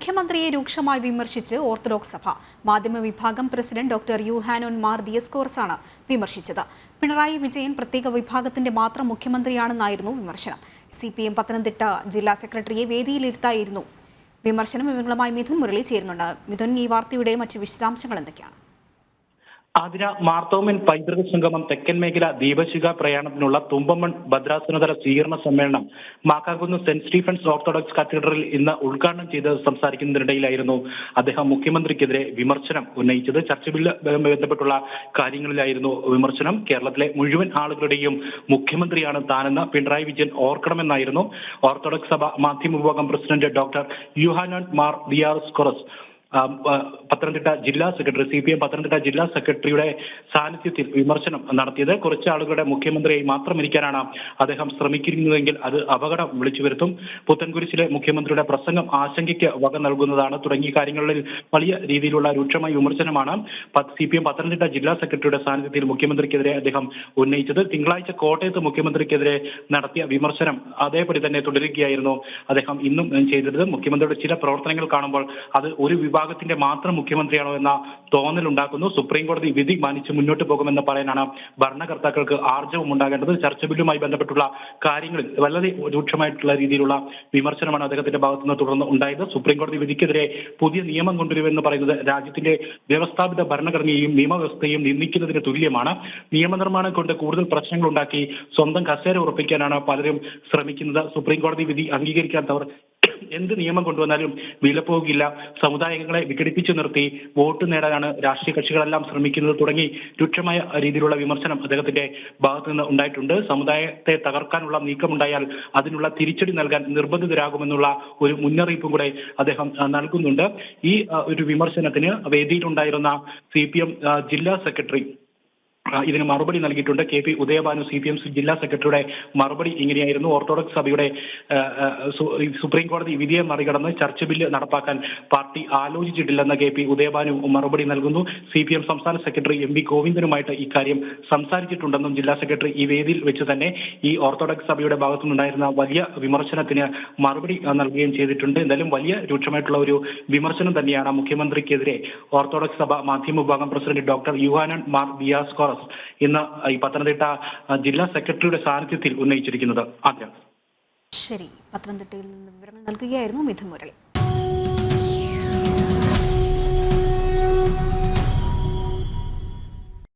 മുഖ്യമന്ത്രിയെ രൂക്ഷമായി വിമർശിച്ച് ഓർത്തഡോക്സ് സഭ. മാധ്യമവിഭാഗം പ്രസിഡന്റ് ഡോക്ടർ യുഹാനോൻ മാർ ദിയസ്കോറസാണ് വിമർശിച്ചത്. പിണറായി വിജയൻ പ്രത്യേക വിഭാഗത്തിന്റെ മാത്രം മുഖ്യമന്ത്രിയാണെന്നായിരുന്നു വിമർശനം. CPM പത്തനംതിട്ട ജില്ലാ സെക്രട്ടറിയെ വേദിയിലിരുത്തായിരുന്നു വിമർശനം. വിവരങ്ങളുമായി മിഥുൻ മുരളി ചേരുന്നുണ്ട്. മിഥുൻ, ഈ വാർത്തയുടെ മറ്റ് വിശദാംശങ്ങൾ എന്തൊക്കെയാണ്? ആതിര, മാർത്തോമൻ പൈതൃക സംഗമം തെക്കൻ മേഖല ദീപശിഖ പ്രയാണത്തിനുള്ള തുമ്പമൺ ഭദ്രാസനതല സ്വീകരണ സമ്മേളനം മാക്കാകുന്ന് സെന്റ് സ്റ്റീഫൻസ് ഓർത്തഡോക്സ് കത്തീഡ്രലിൽ ഇന്ന് ഉദ്ഘാടനം ചെയ്ത് സംസാരിക്കുന്നതിനിടയിലായിരുന്നു അദ്ദേഹം മുഖ്യമന്ത്രിക്കെതിരെ വിമർശനം ഉന്നയിച്ചത്. ചർച്ച ബില്ലുമായി ബന്ധപ്പെട്ടുള്ള കാര്യങ്ങളിലായിരുന്നു വിമർശനം. കേരളത്തിലെ മുഴുവൻ ആളുകളുടെയും മുഖ്യമന്ത്രിയാണ് താനെന്ന് പിണറായി വിജയൻ ഓർക്കണമെന്നായിരുന്നു ഓർത്തഡോക്സ് സഭ മാധ്യമ വിഭാഗം പ്രസിഡന്റ് ഡോക്ടർ യുഹാനോൻ മാർ ദിയസ്കോറസ് പത്തനംതിട്ട ജില്ലാ സെക്രട്ടറി CPM പത്തനംതിട്ട ജില്ലാ സെക്രട്ടറിയുടെ സാന്നിധ്യത്തിൽ വിമർശനം നടത്തിയത്. കുറച്ച് ആളുകളുടെ മുഖ്യമന്ത്രിയായി മാത്രം ഇരിക്കാനാണ് അദ്ദേഹം ശ്രമിക്കുന്നതെങ്കിൽ അത് അപകടം വിളിച്ചു വരുത്തും. പുത്തൻകുരിശിലെ മുഖ്യമന്ത്രിയുടെ പ്രസംഗം ആശങ്കയ്ക്ക് വക നൽകുന്നതാണ് തുടങ്ങിയ കാര്യങ്ങളിൽ വലിയ രീതിയിലുള്ള രൂക്ഷമായ വിമർശനമാണ് CPM പത്തനംതിട്ട ജില്ലാ സെക്രട്ടറിയുടെ സാന്നിധ്യത്തിൽ മുഖ്യമന്ത്രിക്കെതിരെ അദ്ദേഹം ഉന്നയിച്ചത്. തിങ്കളാഴ്ച കോട്ടയത്ത് മുഖ്യമന്ത്രിക്കെതിരെ നടത്തിയ വിമർശനം അതേപടി തന്നെ തുടരുകയായിരുന്നു അദ്ദേഹം ഇന്നും ചെയ്തത്. മുഖ്യമന്ത്രിയുടെ ചില പ്രവർത്തനങ്ങൾ കാണുമ്പോൾ അത് ഒരു വിഭാഗത്തിന്റെ മാത്രം മുഖ്യമന്ത്രിയാണോ എന്ന തോന്നലുണ്ടാക്കുന്നു. സുപ്രീം കോടതി വിധി മാനിച്ച് മുന്നോട്ട് പോകുമെന്ന് പറയാനാണ് ഭരണകർത്താക്കൾക്ക് ആർജവം ഉണ്ടാകേണ്ടത്. ചർച്ച ബില്ലുമായി ബന്ധപ്പെട്ടുള്ള കാര്യങ്ങളിൽ വളരെ രൂക്ഷമായിട്ടുള്ള രീതിയിലുള്ള വിമർശനമാണ് അദ്ദേഹത്തിന്റെ ഭാഗത്തുനിന്ന് തുടർന്ന് ഉണ്ടായത്. സുപ്രീം കോടതി വിധിക്കെതിരെ പുതിയ നിയമം കൊണ്ടുവരുമെന്ന് പറയുന്നത് രാജ്യത്തിന്റെ വ്യവസ്ഥാപിത ഭരണഘടനയെയും നിയമവ്യവസ്ഥയും നിന്ദിക്കുന്നതിന് തുല്യമാണ്. നിയമനിർമ്മാണം കൊണ്ട് കൂടുതൽ പ്രശ്നങ്ങൾ ഉണ്ടാക്കി സ്വന്തം കസേര ഉറപ്പിക്കാനാണ് പലരും ശ്രമിക്കുന്നത്. സുപ്രീം കോടതി വിധി അംഗീകരിക്കാത്തവർ എന്ത് നിയമം കൊണ്ടുവന്നാലും വിലപ്പോകില്ല. സമുദായങ്ങളെ വിഘടിപ്പിച്ചു നിർത്തി വോട്ട് നേടാനാണ് രാഷ്ട്രീയ കക്ഷികളെല്ലാം ശ്രമിക്കുന്നത് തുടങ്ങി രൂക്ഷമായ രീതിയിലുള്ള വിമർശനം അദ്ദേഹത്തിന്റെ ഭാഗത്തു നിന്ന് ഉണ്ടായിട്ടുണ്ട്. സമുദായത്തെ തകർക്കാനുള്ള നീക്കമുണ്ടായാൽ അതിനുള്ള തിരിച്ചടി നൽകാൻ നിർബന്ധിതരാകുമെന്നുള്ള ഒരു മുന്നറിയിപ്പും കൂടെ അദ്ദേഹം നൽകുന്നുണ്ട്. ഈ ഒരു വിമർശനത്തിന് വേദിയിലുണ്ടായിരുന്ന CPM ജില്ലാ സെക്രട്ടറി ഇതിന് മറുപടി നൽകിയിട്ടുണ്ട്. KP ഉദയഭാനു CPM ജില്ലാ സെക്രട്ടറിയുടെ മറുപടി ഇങ്ങനെയായിരുന്നു. ഓർത്തഡോക്സ് സഭയുടെ സുപ്രീം കോടതി വിധിയെ മറികടന്ന് ചർച്ച ബില്ല് നടപ്പാക്കാൻ പാർട്ടി ആലോചിച്ചിട്ടില്ലെന്ന് KP ഉദയഭാനു മറുപടി നൽകുന്നു. CPM സംസ്ഥാന സെക്രട്ടറി MV ഗോവിന്ദനുമായിട്ട് ഇക്കാര്യം സംസാരിച്ചിട്ടുണ്ടെന്നും ജില്ലാ സെക്രട്ടറി ഈ വേദിയിൽ വെച്ച് തന്നെ ഈ ഓർത്തഡോക്സ് സഭയുടെ ഭാഗത്തുനിന്നുണ്ടായിരുന്ന വലിയ വിമർശനത്തിന് മറുപടി നൽകുകയും ചെയ്തിട്ടുണ്ട്. എന്തായാലും വലിയ രൂക്ഷമായിട്ടുള്ള ഒരു വിമർശനം തന്നെയാണ് മുഖ്യമന്ത്രിക്കെതിരെ ഓർത്തഡോക്സ് സഭ മാധ്യമ വിഭാഗം പ്രസിഡന്റ് ഡോക്ടർ യുഹാനോൻ മാർ ദിയസ്കോറസ് ഇന്ന് ഈ പത്തനംതിട്ട ജില്ലാ സെക്രട്ടറിയുടെ സാന്നിധ്യത്തിൽ ഉന്നയിച്ചിരിക്കുന്നത്. ശരി, പത്തനംതിട്ടയിൽ നിന്ന് വിവരങ്ങൾ നൽകുകയായിരുന്നു മിഥുൻ മുരളി.